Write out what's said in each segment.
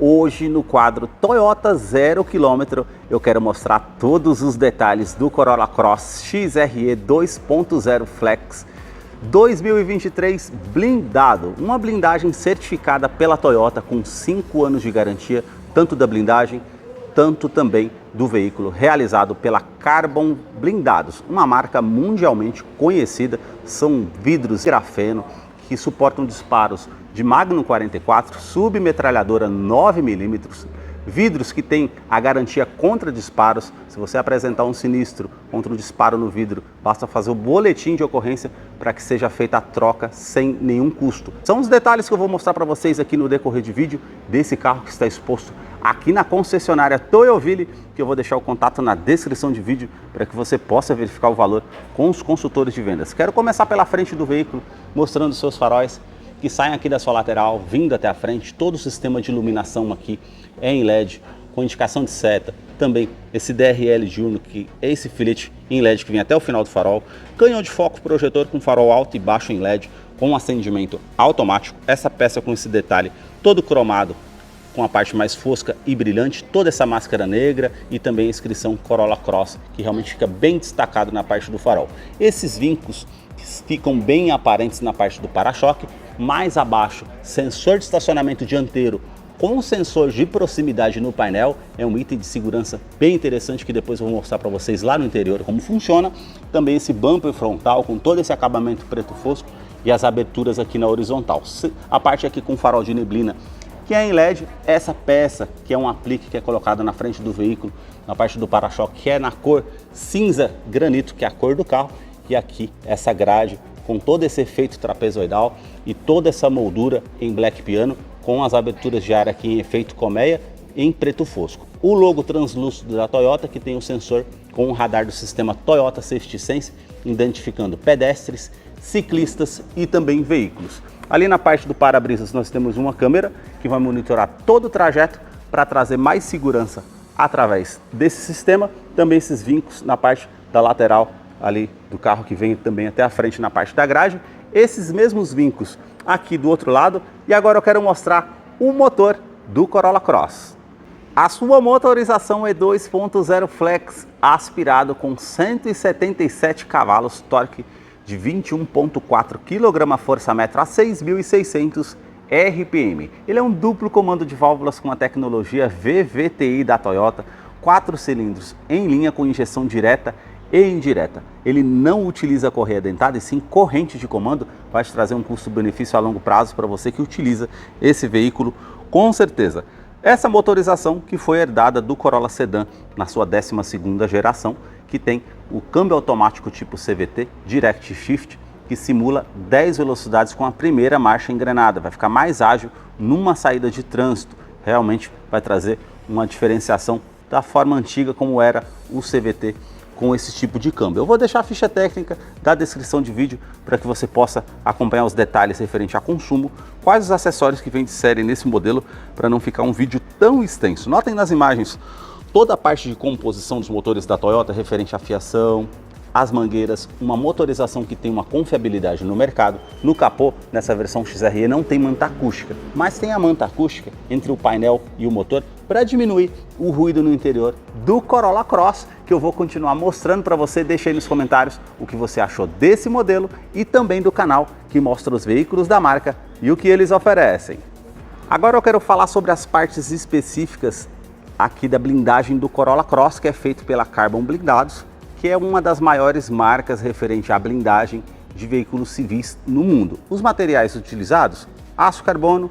Hoje no quadro Toyota 0 km eu quero mostrar todos os detalhes do Corolla Cross XRE 2.0 Flex 2023 blindado. Uma blindagem certificada pela Toyota com 5 anos de garantia, tanto da blindagem, tanto também do veículo, realizado pela Carbon Blindados, uma marca mundialmente conhecida. São vidros de grafeno que suportam disparos de Magnum 44, submetralhadora 9mm, vidros que têm a garantia contra disparos. Se você apresentar um sinistro contra um disparo no vidro, basta fazer o boletim de ocorrência para que seja feita a troca sem nenhum custo. São os detalhes que eu vou mostrar para vocês aqui no decorrer de vídeo desse carro que está exposto aqui na concessionária Toyoville, que eu vou deixar o contato na descrição de vídeo para que você possa verificar o valor com os consultores de vendas. Quero começar pela frente do veículo, mostrando seus faróis que saem aqui da sua lateral, vindo até a frente. Todo o sistema de iluminação aqui é em LED, com indicação de seta. Também esse DRL diurno, que é esse filete em LED que vem até o final do farol. Canhão de foco projetor com farol alto e baixo em LED, com acendimento automático. Essa peça com esse detalhe todo cromado, com a parte mais fosca e brilhante, toda essa máscara negra e também a inscrição Corolla Cross, que realmente fica bem destacado na parte do farol. Esses vincos ficam bem aparentes na parte do para-choque. Mais abaixo, sensor de estacionamento dianteiro com sensor de proximidade no painel. É um item de segurança bem interessante que depois eu vou mostrar para vocês lá no interior como funciona. Também esse bumper frontal com todo esse acabamento preto fosco e as aberturas aqui na horizontal. A parte aqui com farol de neblina que é em LED, essa peça que é um aplique que é colocada na frente do veículo, na parte do para-choque, que é na cor cinza granito, que é a cor do carro, e aqui essa grade com todo esse efeito trapezoidal e toda essa moldura em black piano, com as aberturas de ar aqui em efeito colmeia em preto fosco. O logo translúcido da Toyota, que tem o sensor com o radar do sistema Toyota Safety Sense, identificando pedestres, ciclistas e também veículos. Ali na parte do para-brisas nós temos uma câmera que vai monitorar todo o trajeto para trazer mais segurança através desse sistema. Também esses vincos na parte da lateral ali do carro que vem também até a frente na parte da grade. Esses mesmos vincos aqui do outro lado. E agora eu quero mostrar o motor do Corolla Cross. A sua motorização é 2.0 Flex aspirado com 177 cavalos, torque de 21.4 kgfm a 6.600 RPM. Ele é um duplo comando de válvulas com a tecnologia VVTi da Toyota, 4 cilindros em linha com injeção direta e indireta. Ele não utiliza correia dentada e sim corrente de comando. Vai te trazer um custo-benefício a longo prazo para você que utiliza esse veículo com certeza. Essa motorização que foi herdada do Corolla Sedan na sua 12ª geração, que tem o câmbio automático tipo CVT Direct Shift, que simula 10 velocidades com a primeira marcha engrenada. Vai ficar mais ágil numa saída de trânsito. Realmente vai trazer uma diferenciação da forma antiga como era o CVT com esse tipo de câmbio. Eu vou deixar a ficha técnica da descrição de vídeo para que você possa acompanhar os detalhes referente a consumo, quais os acessórios que vem de série nesse modelo, para não ficar um vídeo tão extenso. Notem nas imagens toda a parte de composição dos motores da Toyota referente à fiação, as mangueiras, uma motorização que tem uma confiabilidade no mercado. No capô, nessa versão XRE, não tem manta acústica, mas tem a manta acústica entre o painel e o motor para diminuir o ruído no interior do Corolla Cross, que eu vou continuar mostrando para você. Deixa aí nos comentários o que você achou desse modelo e também do canal que mostra os veículos da marca e o que eles oferecem. Agora eu quero falar sobre as partes específicas aqui da blindagem do Corolla Cross, que é feito pela Carbon Blindados, que é uma das maiores marcas referente à blindagem de veículos civis no mundo. Os materiais utilizados: aço carbono,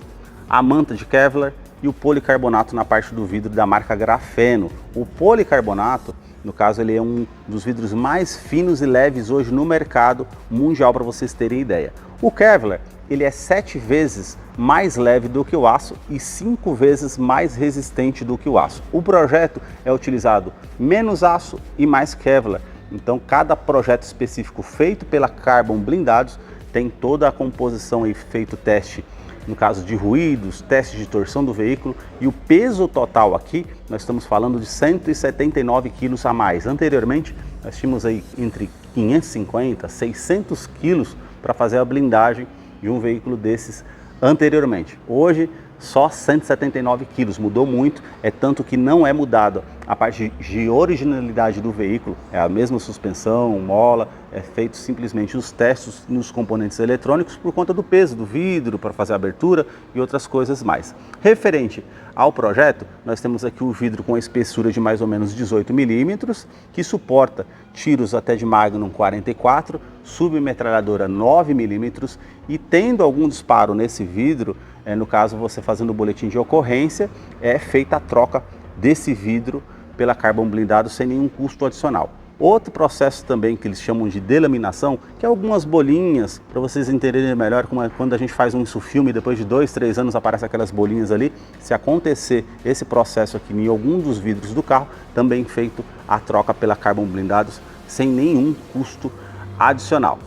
a manta de Kevlar e o policarbonato na parte do vidro da marca Grafeno. O policarbonato, no caso, ele é um dos vidros mais finos e leves hoje no mercado mundial, para vocês terem ideia. O Kevlar, ele é 7 vezes mais leve do que o aço e 5 vezes mais resistente do que o aço. O projeto é utilizado menos aço e mais Kevlar. Então, cada projeto específico feito pela Carbon Blindados tem toda a composição e feito teste, no caso de ruídos, teste de torção do veículo, e o peso total aqui, nós estamos falando de 179 quilos a mais. Anteriormente, nós tínhamos aí entre 550 a 600 quilos para fazer a blindagem de um veículo desses anteriormente. Hoje, só 179 quilos, mudou muito, é tanto que não é mudado a parte de originalidade do veículo, é a mesma suspensão, mola, é feito simplesmente os testes nos componentes eletrônicos por conta do peso do vidro, para fazer a abertura e outras coisas mais. Referente ao projeto, nós temos aqui o vidro com a espessura de mais ou menos 18 milímetros, que suporta tiros até de Magnum 44, submetralhadora 9 milímetros e tendo algum disparo nesse vidro, no caso você fazendo o boletim de ocorrência, é feita a troca desse vidro pela Carbon blindado sem nenhum custo adicional. Outro processo também que eles chamam de delaminação, que é algumas bolinhas, para vocês entenderem melhor como é quando a gente faz um insufilme, depois de 2, 3 anos aparecem aquelas bolinhas ali. Se acontecer esse processo aqui em algum dos vidros do carro, também feito a troca pela Carbon blindados sem nenhum custo adicional.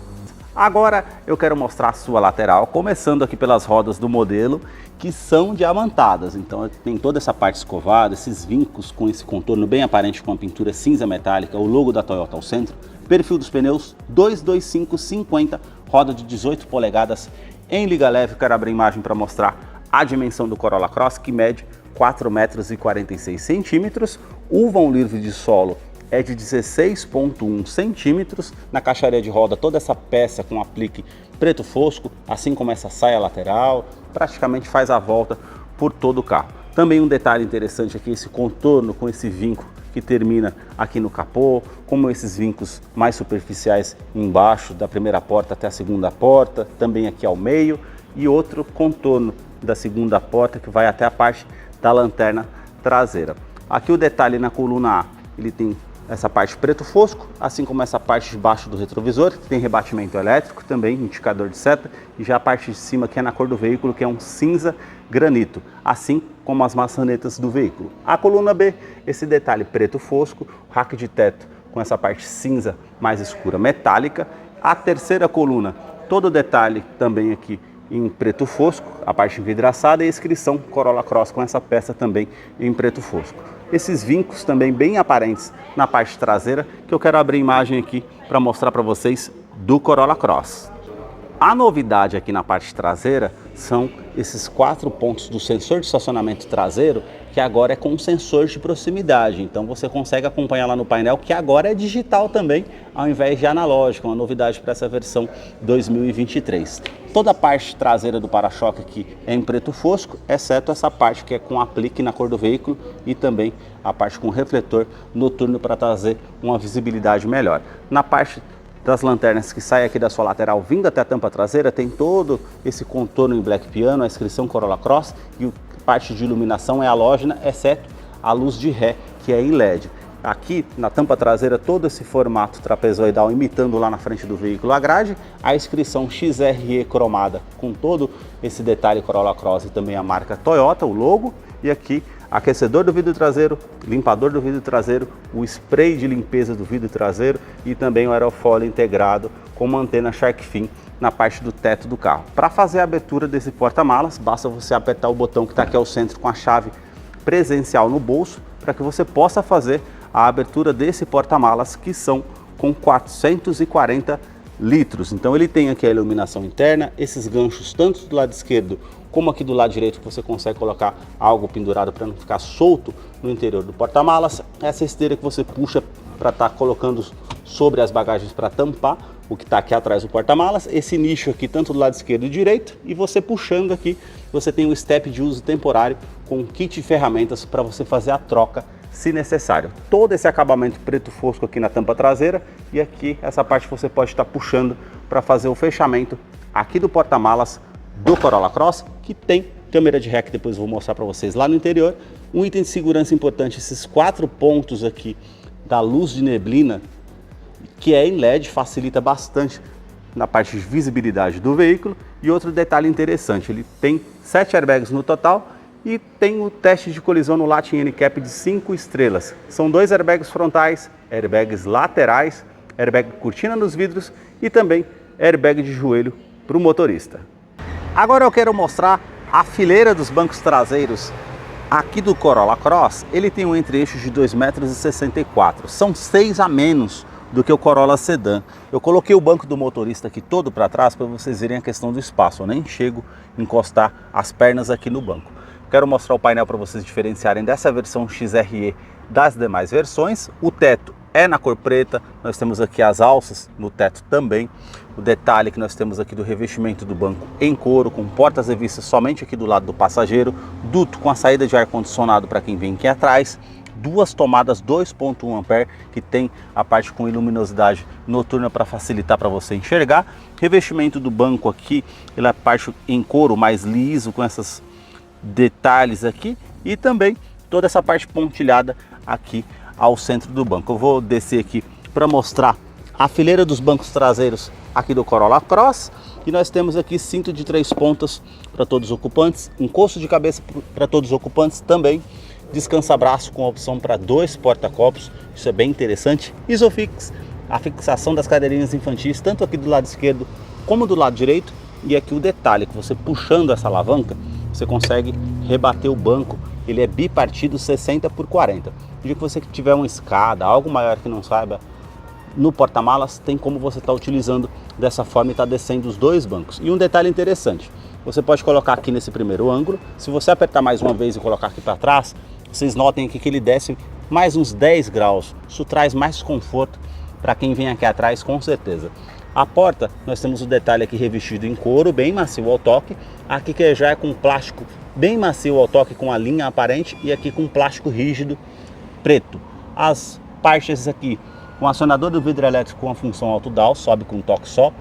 Agora eu quero mostrar a sua lateral, começando aqui pelas rodas do modelo, que são diamantadas. Então tem toda essa parte escovada, esses vincos com esse contorno bem aparente com a pintura cinza metálica, o logo da Toyota ao centro, perfil dos pneus 225/50, roda de 18 polegadas em liga leve. Quero abrir a imagem para mostrar a dimensão do Corolla Cross, que mede 4,46 metros, o vão livre de solo é de 16,1 centímetros. Na caixaria de roda, toda essa peça com aplique preto fosco, assim como essa saia lateral, praticamente faz a volta por todo o carro. Também um detalhe interessante aqui, esse contorno com esse vinco que termina aqui no capô, como esses vincos mais superficiais embaixo, da primeira porta até a segunda porta, também aqui ao meio, e outro contorno da segunda porta que vai até a parte da lanterna traseira. Aqui o detalhe na coluna A, ele tem essa parte preto fosco, assim como essa parte de baixo do retrovisor, que tem rebatimento elétrico, também indicador de seta, e já a parte de cima que é na cor do veículo, que é um cinza granito, assim como as maçanetas do veículo. A coluna B, esse detalhe preto fosco, rack de teto com essa parte cinza mais escura metálica. A terceira coluna, todo o detalhe também aqui em preto fosco, a parte envidraçada, e a inscrição Corolla Cross com essa peça também em preto fosco. Esses vincos também bem aparentes na parte traseira, que eu quero abrir imagem aqui para mostrar para vocês do Corolla Cross. A novidade aqui na parte traseira são esses 4 pontos do sensor de estacionamento traseiro, que agora é com sensor de proximidade. Então você consegue acompanhar lá no painel que agora é digital também, ao invés de analógico, uma novidade para essa versão 2023. Toda a parte traseira do para-choque aqui é em preto fosco, exceto essa parte que é com aplique na cor do veículo e também a parte com refletor noturno para trazer uma visibilidade melhor. Na parte das lanternas que sai aqui da sua lateral vindo até a tampa traseira, tem todo esse contorno em black piano, a inscrição Corolla Cross, e a parte de iluminação é halógena, exceto a luz de ré, que é em LED. Aqui na tampa traseira todo esse formato trapezoidal imitando lá na frente do veículo a grade, a inscrição XRE cromada com todo esse detalhe Corolla Cross e também a marca Toyota, o logo, e aqui aquecedor do vidro traseiro, limpador do vidro traseiro, o spray de limpeza do vidro traseiro e também o aerofólio integrado com uma antena Shark Fin na parte do teto do carro. Para fazer a abertura desse porta-malas, basta você apertar o botão que está aqui ao centro com a chave presencial no bolso, para que você possa fazer a abertura desse porta-malas, que são com 440 litros. Então ele tem aqui a iluminação interna, esses ganchos tanto do lado esquerdo como aqui do lado direito, que você consegue colocar algo pendurado para não ficar solto no interior do porta-malas. Essa esteira que você puxa para estar colocando sobre as bagagens para tampar o que está aqui atrás do porta-malas. Esse nicho aqui tanto do lado esquerdo e direito, e você puxando aqui, você tem um step de uso temporário com um kit de ferramentas para você fazer a troca se necessário. Todo esse acabamento preto fosco aqui na tampa traseira, e aqui essa parte você pode estar puxando para fazer o fechamento aqui do porta-malas do Corolla Cross, que tem câmera de ré, que depois eu vou mostrar para vocês lá no interior. Um item de segurança importante, esses 4 pontos aqui da luz de neblina, que é em LED, facilita bastante na parte de visibilidade do veículo. E outro detalhe interessante, ele tem 7 airbags no total e tem o teste de colisão no Latin NCAP de 5 estrelas. São 2 airbags frontais, airbags laterais, airbag cortina nos vidros e também airbag de joelho para o motorista. Agora eu quero mostrar a fileira dos bancos traseiros aqui do Corolla Cross. Ele tem um entre-eixo de 2,64 m, são 6 a menos do que o Corolla Sedan. Eu coloquei o banco do motorista aqui todo para trás para vocês verem a questão do espaço. Eu nem chego a encostar as pernas aqui no banco. Quero mostrar o painel para vocês diferenciarem dessa versão XRE das demais versões. O teto é na cor preta, nós temos aqui as alças no teto também. O detalhe que nós temos aqui do revestimento do banco em couro, com portas revistas somente aqui do lado do passageiro, duto com a saída de ar-condicionado para quem vem aqui atrás, duas tomadas 2.1 ampere que tem a parte com luminosidade noturna para facilitar para você enxergar. Revestimento do banco aqui, ele é a parte em couro mais liso com esses detalhes aqui e também toda essa parte pontilhada aqui ao centro do banco. Eu vou descer aqui para mostrar a fileira dos bancos traseiros aqui do Corolla Cross e nós temos aqui cinto de 3 pontas para todos os ocupantes, encosto de cabeça para todos os ocupantes também, descansa-braço com opção para 2 porta-copos, isso é bem interessante. Isofix, a fixação das cadeirinhas infantis tanto aqui do lado esquerdo como do lado direito, e aqui o detalhe que você puxando essa alavanca você consegue rebater o banco, ele é bipartido 60 por 40. No dia que você tiver uma escada, algo maior que não saiba, no porta-malas tem como você estar utilizando dessa forma e estar descendo os dois bancos. E um detalhe interessante, você pode colocar aqui nesse primeiro ângulo, se você apertar mais uma vez e colocar aqui para trás, vocês notem aqui que ele desce mais uns 10 graus, isso traz mais conforto para quem vem aqui atrás com certeza. A porta, nós temos o detalhe aqui revestido em couro, bem macio ao toque, aqui que já é com plástico bem macio ao toque com a linha aparente e aqui com plástico rígido preto. As partes aqui com acionador do vidro elétrico com a função auto-down, sobe com um toque só,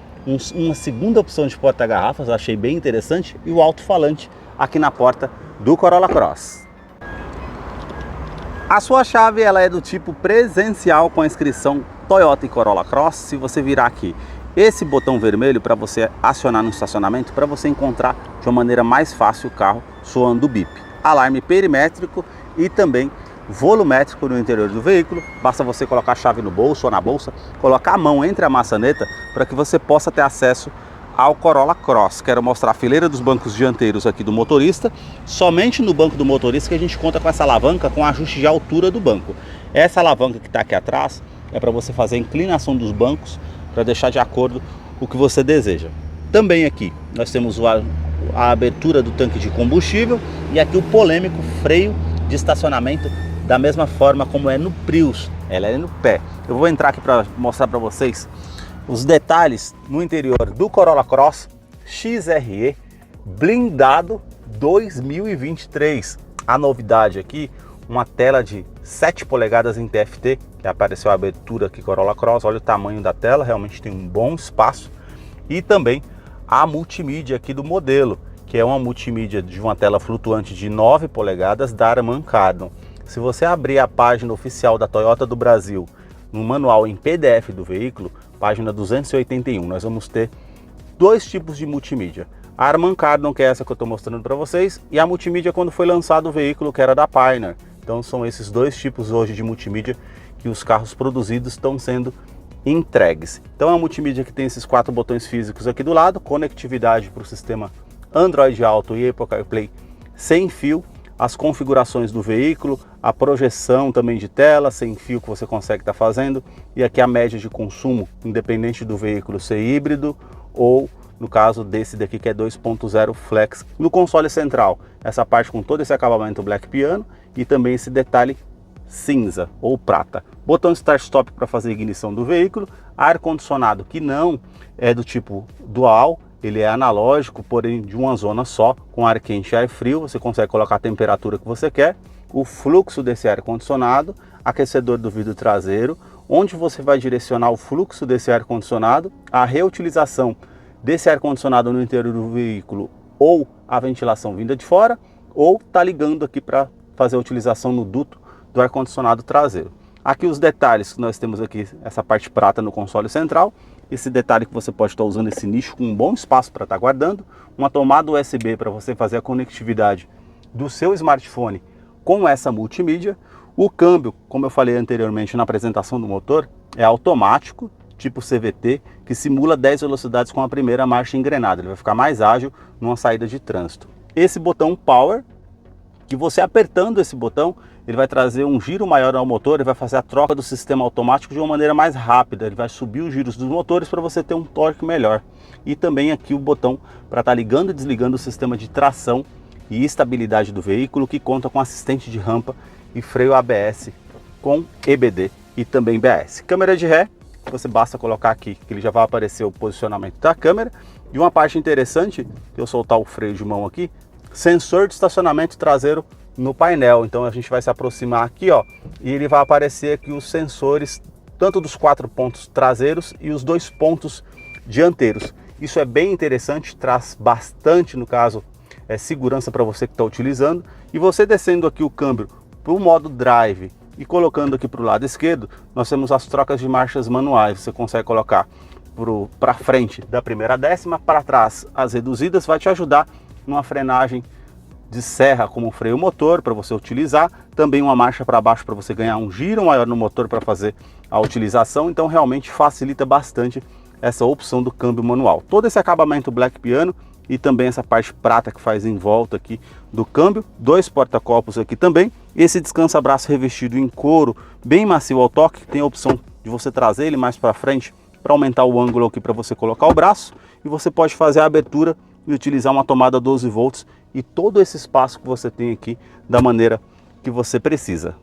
uma segunda opção de porta-garrafas, achei bem interessante, e o alto-falante aqui na porta do Corolla Cross. A sua chave ela é do tipo presencial com a inscrição Toyota e Corolla Cross. Se você virar aqui esse botão vermelho para você acionar no estacionamento, para você encontrar de uma maneira mais fácil o carro soando o bip. Alarme perimétrico e também volumétrico no interior do veículo. Basta você colocar a chave no bolso ou na bolsa, colocar a mão entre a maçaneta para que você possa ter acesso ao Corolla Cross. Quero mostrar a fileira dos bancos dianteiros aqui do motorista. Somente no banco do motorista que a gente conta com essa alavanca com ajuste de altura do banco. Essa alavanca que está aqui atrás é para você fazer a inclinação dos bancos para deixar de acordo com o que você deseja. Também aqui nós temos a abertura do tanque de combustível e aqui o polêmico freio de estacionamento da mesma forma como é no Prius, ela é no pé. Eu vou entrar aqui para mostrar para vocês os detalhes no interior do Corolla Cross XRE blindado 2023. A novidade aqui, uma tela de 7 polegadas em TFT, que apareceu a abertura aqui Corolla Cross, olha o tamanho da tela, realmente tem um bom espaço. E também a multimídia aqui do modelo, que é uma multimídia de uma tela flutuante de 9 polegadas da Harman Kardon. Se você abrir a página oficial da Toyota do Brasil, no manual em PDF do veículo, página 281, nós vamos ter dois tipos de multimídia. A Harman Kardon, que é essa que eu estou mostrando para vocês, e a multimídia quando foi lançado o veículo, que era da Pioneer. Então são esses dois tipos hoje de multimídia que os carros produzidos estão sendo entregues. Então é uma multimídia que tem esses 4 botões físicos aqui do lado, conectividade para o sistema Android Auto e Apple CarPlay sem fio, as configurações do veículo, a projeção também de tela sem fio que você consegue estar fazendo, e aqui a média de consumo, independente do veículo ser híbrido ou no caso desse daqui que é 2.0 Flex. No console central, essa parte com todo esse acabamento Black Piano e também esse detalhe cinza ou prata. Botão Start-Stop para fazer a ignição do veículo, ar-condicionado que não é do tipo dual, ele é analógico, porém de uma zona só, com ar quente e ar frio, você consegue colocar a temperatura que você quer, o fluxo desse ar-condicionado, aquecedor do vidro traseiro, onde você vai direcionar o fluxo desse ar-condicionado, a reutilização desse ar-condicionado no interior do veículo ou a ventilação vinda de fora, ou tá ligando aqui para fazer a utilização no duto do ar-condicionado traseiro. Aqui os detalhes que nós temos aqui, essa parte prata no console central, esse detalhe que você pode estar usando esse nicho com um bom espaço para estar guardando, uma tomada USB para você fazer a conectividade do seu smartphone com essa multimídia. O câmbio, como eu falei anteriormente na apresentação do motor, é automático, tipo CVT, que simula 10 velocidades com a primeira marcha engrenada. Ele vai ficar mais ágil numa saída de trânsito. Esse botão Power, que você apertando esse botão, ele vai trazer um giro maior ao motor, ele vai fazer a troca do sistema automático de uma maneira mais rápida, ele vai subir os giros dos motores para você ter um torque melhor. E também aqui o botão para estar ligando e desligando o sistema de tração e estabilidade do veículo, que conta com assistente de rampa e freio ABS com EBD e também BS. Câmera de ré, você basta colocar aqui que ele já vai aparecer o posicionamento da câmera. E uma parte interessante, se eu soltar o freio de mão aqui, sensor de estacionamento traseiro no painel. Então a gente vai se aproximar aqui, ó, e ele vai aparecer aqui os sensores, tanto dos 4 pontos traseiros e os 2 pontos dianteiros. Isso é bem interessante, traz bastante, no caso, segurança para você que está utilizando. E você descendo aqui o câmbio para o modo drive e colocando aqui para o lado esquerdo, nós temos as trocas de marchas manuais. Você consegue colocar para frente da primeira à 10ª, para trás as reduzidas, vai te ajudar numa frenagem de serra como freio motor para você utilizar, também uma marcha para baixo para você ganhar um giro maior no motor para fazer a utilização. Então realmente facilita bastante essa opção do câmbio manual. Todo esse acabamento Black Piano e também essa parte prata que faz em volta aqui do câmbio, 2 porta-copos aqui também, esse descansa-braço revestido em couro, bem macio ao toque, tem a opção de você trazer ele mais para frente para aumentar o ângulo aqui para você colocar o braço, e você pode fazer a abertura e utilizar uma tomada 12 volts e todo esse espaço que você tem aqui da maneira que você precisa.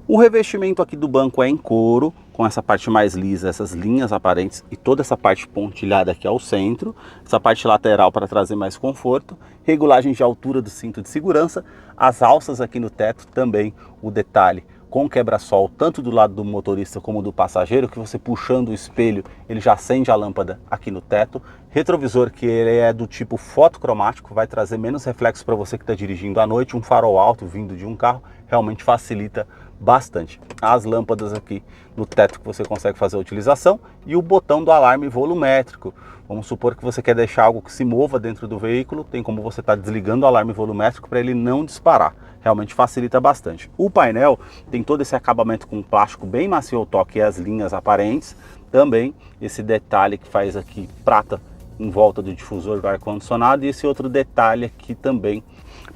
O revestimento aqui do banco é em couro, com essa parte mais lisa, essas linhas aparentes e toda essa parte pontilhada aqui ao centro, essa parte lateral para trazer mais conforto, regulagem de altura do cinto de segurança, as alças aqui no teto também, o detalhe com quebra-sol tanto do lado do motorista como do passageiro, que você puxando o espelho ele já acende a lâmpada aqui no teto. Retrovisor que ele é do tipo fotocromático, vai trazer menos reflexo para você que está dirigindo à noite. Um farol alto vindo de um carro realmente facilita bastante. As lâmpadas aqui no teto que você consegue fazer a utilização, e o botão do alarme volumétrico. Vamos supor que você quer deixar algo que se mova dentro do veículo, tem como você estar desligando o alarme volumétrico para ele não disparar. Realmente facilita bastante. O painel tem todo esse acabamento com plástico bem macio ao toque e as linhas aparentes. Também esse detalhe que faz aqui prata em volta do difusor do ar-condicionado, e esse outro detalhe aqui também.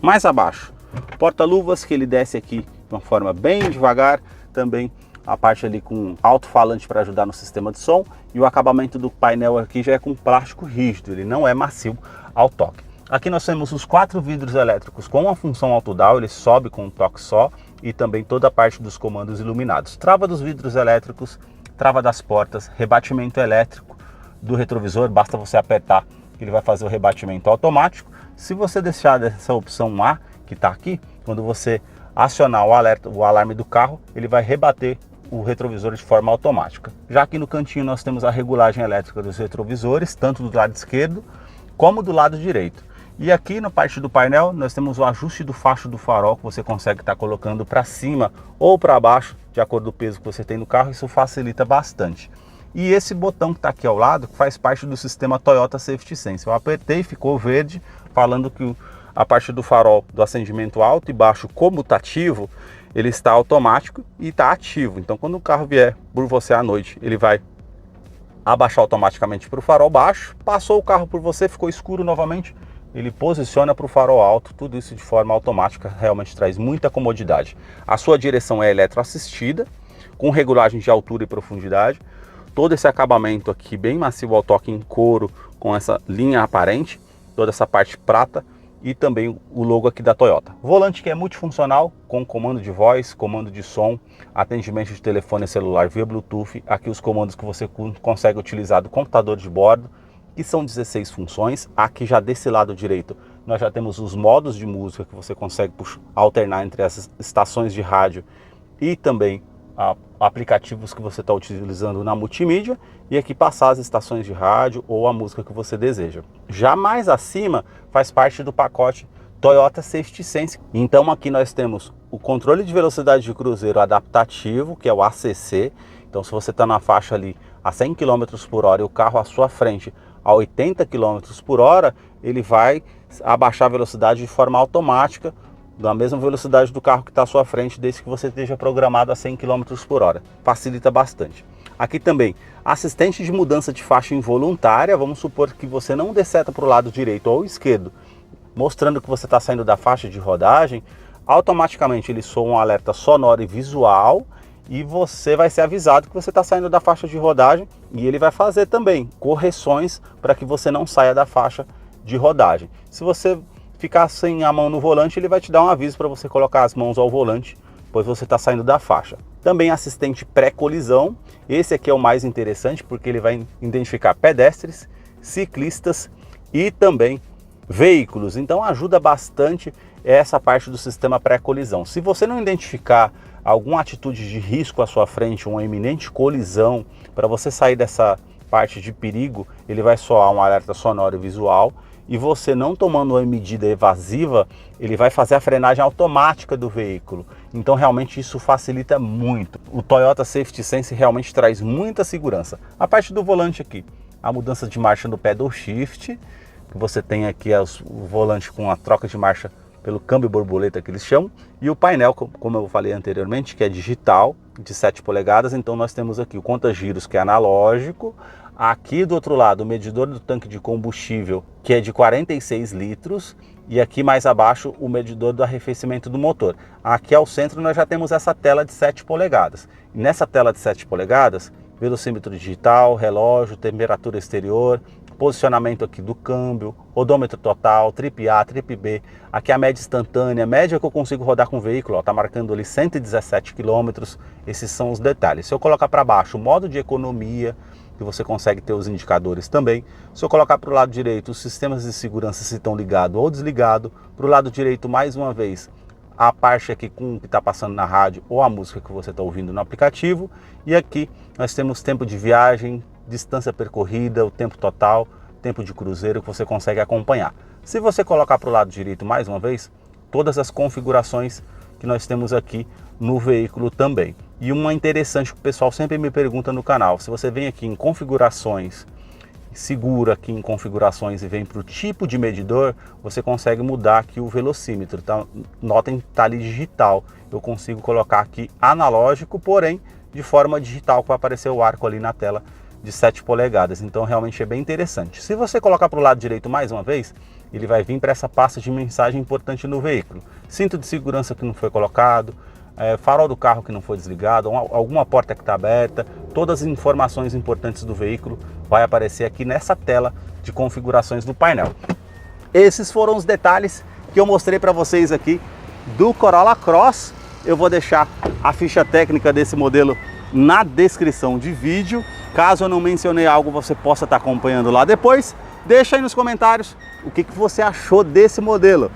Mais abaixo, porta-luvas que ele desce aqui de uma forma bem devagar, também a parte ali com alto-falante para ajudar no sistema de som, e o acabamento do painel aqui já é com plástico rígido, ele não é macio ao toque. Aqui nós temos os 4 vidros elétricos com a função auto-down, ele sobe com um toque só, e também toda a parte dos comandos iluminados. Trava dos vidros elétricos, trava das portas, rebatimento elétrico do retrovisor, basta você apertar que ele vai fazer o rebatimento automático. Se você deixar essa opção A, que está aqui, quando você acionar o alarme do carro, ele vai rebater o retrovisor de forma automática. Já aqui no cantinho nós temos a regulagem elétrica dos retrovisores, tanto do lado esquerdo como do lado direito. E aqui na parte do painel nós temos o ajuste do facho do farol, que você consegue estar colocando para cima ou para baixo, de acordo com o peso que você tem no carro. Isso facilita bastante. E esse botão que está aqui ao lado faz parte do sistema Toyota Safety Sense. Eu apertei, ficou verde, falando que a parte do farol do acendimento alto e baixo comutativo, ele está automático e está ativo. Então quando o carro vier por você à noite, ele vai abaixar automaticamente para o farol baixo. Passou o carro por você, ficou escuro novamente, ele posiciona para o farol alto. Tudo isso de forma automática, realmente traz muita comodidade. A sua direção é eletroassistida, com regulagem de altura e profundidade. Todo esse acabamento aqui bem macio ao toque em couro, com essa linha aparente, toda essa parte prata, e também o logo aqui da Toyota. Volante que é multifuncional, com comando de voz, comando de som, atendimento de telefone celular via Bluetooth. Aqui os comandos que você consegue utilizar do computador de bordo, que são 16 funções. Aqui já desse lado direito nós já temos os modos de música que você consegue alternar entre essas estações de rádio e também aplicativos que você está utilizando na multimídia, e aqui passar as estações de rádio ou a música que você deseja. Já mais acima faz parte do pacote Toyota Safety Sense. Então aqui nós temos o controle de velocidade de cruzeiro adaptativo, que é o ACC. Então se você está na faixa ali a 100 km por hora e o carro à sua frente a 80 km por hora, ele vai abaixar a velocidade de forma automática, da mesma velocidade do carro que está à sua frente, desde que você esteja programado a 100 km por hora. Facilita bastante. Aqui também, assistente de mudança de faixa involuntária. Vamos supor que você não dê seta para o lado direito ou esquerdo, mostrando que você está saindo da faixa de rodagem. automaticamente ele soa um alerta sonoro e visual e você vai ser avisado que você está saindo da faixa de rodagem, e ele vai fazer também correções para que você não saia da faixa de rodagem. Se você ficar sem a mão no volante, ele vai te dar um aviso para você colocar as mãos ao volante, pois você está saindo da faixa. Também assistente pré-colisão, esse aqui é o mais interessante porque ele vai identificar pedestres, ciclistas e também veículos. Então ajuda bastante essa parte do sistema pré-colisão. Se você não identificar alguma atitude de risco à sua frente, uma iminente colisão, para você sair dessa parte de perigo, ele vai soar um alerta sonoro e visual, e você não tomando uma medida evasiva, ele vai fazer a frenagem automática do veículo. Então realmente isso facilita muito. O Toyota Safety Sense realmente traz muita segurança. A parte do volante aqui, a mudança de marcha no pedal shift, que você tem aqui o volante com a troca de marcha pelo câmbio borboleta que eles chamam, e o painel, como eu falei anteriormente, que é digital, de 7 polegadas, então nós temos aqui o conta-giros, que é analógico, aqui do outro lado o medidor do tanque de combustível, que é de 46 litros, e aqui mais abaixo o medidor do arrefecimento do motor. Aqui ao centro nós já temos essa tela de 7 polegadas, e nessa tela de 7 polegadas, velocímetro digital, relógio, temperatura exterior, posicionamento aqui do câmbio, odômetro total, trip A, trip B, aqui a média instantânea, média que eu consigo rodar com o veículo, está marcando ali 117 km, esses são os detalhes. Se eu colocar para baixo o modo de economia, que você consegue ter os indicadores também, se eu colocar para o lado direito os sistemas de segurança se estão ligados ou desligados, para o lado direito mais uma vez a parte aqui com o que está passando na rádio ou a música que você está ouvindo no aplicativo, e aqui nós temos tempo de viagem, distância percorrida, o tempo total, tempo de cruzeiro que você consegue acompanhar. Se você colocar para o lado direito mais uma vez, todas as configurações que nós temos aqui no veículo também. E uma interessante que o pessoal sempre me pergunta no canal, se você vem aqui em configurações, segura aqui em configurações e vem para o tipo de medidor, você consegue mudar aqui o velocímetro, tá? Notem que está ali digital, eu consigo colocar aqui analógico, porém de forma digital, que vai aparecer o arco ali na tela de 7 polegadas, então realmente é bem interessante. Se você colocar para o lado direito mais uma vez, ele vai vir para essa pasta de mensagem importante no veículo. Cinto de segurança que não foi colocado, farol do carro que não foi desligado, alguma porta que está aberta, todas as informações importantes do veículo vai aparecer aqui nessa tela de configurações do painel. Esses foram os detalhes que eu mostrei para vocês aqui do Corolla Cross. Eu vou deixar a ficha técnica desse modelo na descrição de vídeo. Caso eu não mencionei algo, você possa estar acompanhando lá depois. Deixa aí nos comentários o que você achou desse modelo.